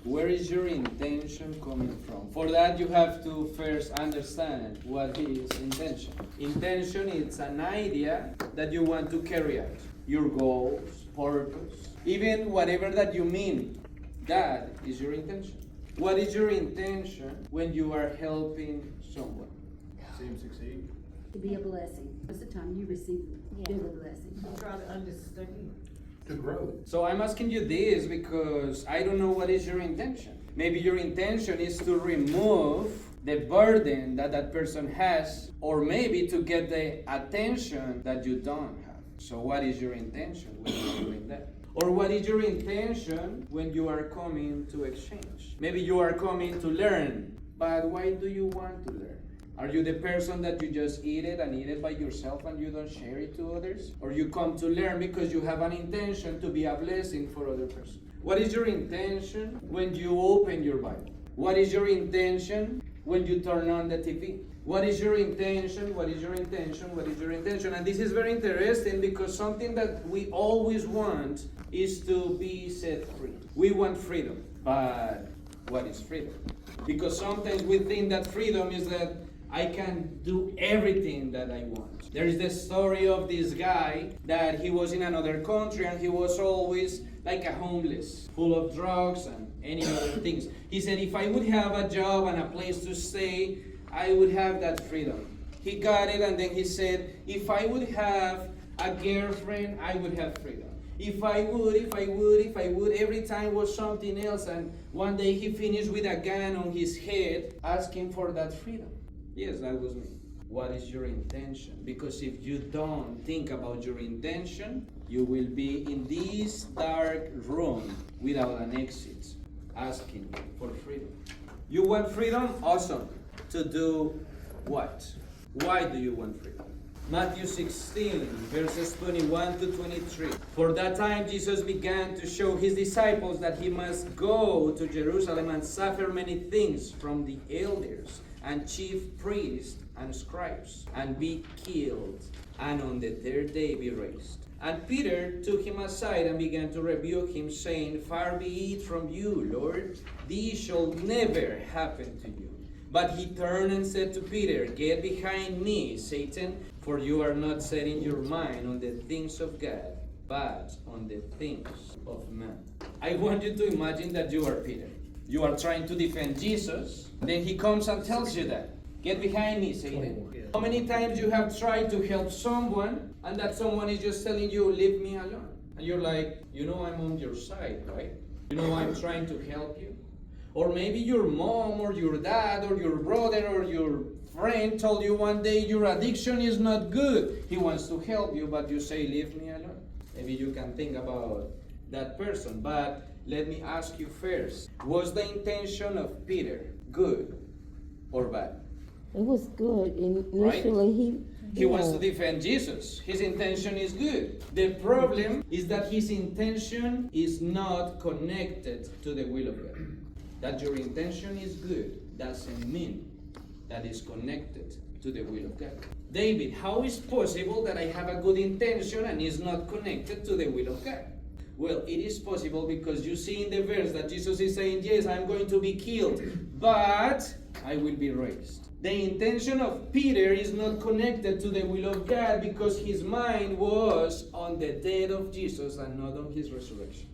Where is your intention coming from? For that, you have to first understand what is intention. Intention is an idea that you want to carry out. Your goals, purpose, even whatever that you mean, that is your intention. What is your intention when you are helping someone? See him succeed. To be a blessing. Most of the time you receive a bigger blessing. Try to understand. To grow. So I'm asking you this because I don't know what is your intention. Maybe your intention is to remove the burden that that person has, or maybe to get the attention that you don't have. So what is your intention when you're doing that? Or what is your intention when you are coming to exchange? Maybe you are coming to learn, but why do you want to learn? Are you the person that you just eat it by yourself and you don't share it to others? Or you come to learn because you have an intention to be a blessing for other person? What is your intention when you open your Bible? What is your intention when you turn on the TV? What is your intention? What is your intention? What is your intention? And this is very interesting because something that we always want is to be set free. We want freedom. But what is freedom? Because sometimes we think that freedom is that I can do everything that I want. There is the story of this guy that he was in another country and he was always like a homeless, full of drugs and any other things. He said, if I would have a job and a place to stay, I would have that freedom. He got it, and then he said, if I would have a girlfriend, I would have freedom. If I would, every time was something else. And one day he finished with a gun on his head asking for that freedom. Yes, that was me. What is your intention? Because if you don't think about your intention, you will be in this dark room without an exit, asking for freedom. You want freedom? Awesome. To do what? Why do you want freedom? Matthew 16, verses 21 to 23. For that time Jesus began to show his disciples that he must go to Jerusalem and suffer many things from the elders and chief priests and scribes, and be killed, and on the third day be raised. And Peter took him aside and began to rebuke him, saying, Far be it from you, Lord, this shall never happen to you. But he turned and said to Peter, Get behind me, Satan, for you are not setting your mind on the things of God, but on the things of man. I want you to imagine that you are Peter. You are trying to defend Jesus. Then he comes and tells you that. Get behind me, Satan. How many times you have tried to help someone and that someone is just telling you, leave me alone? And you're like, I'm on your side, right? I'm trying to help you. Or maybe your mom or your dad or your brother or your friend told you one day your addiction is not good. He wants to help you, but you say, leave me alone. Maybe you can think about that person. But let me ask you first, was the intention of Peter good or bad? It was good. Initially, He wants to defend Jesus. His intention is good. The problem is that his intention is not connected to the will of God. That your intention is good doesn't mean that it's connected to the will of God. David, how is possible that I have a good intention and it's not connected to the will of God? Well, it is possible because you see in the verse that Jesus is saying, yes, I'm going to be killed, but I will be raised. The intention of Peter is not connected to the will of God because his mind was on the death of Jesus and not on his resurrection.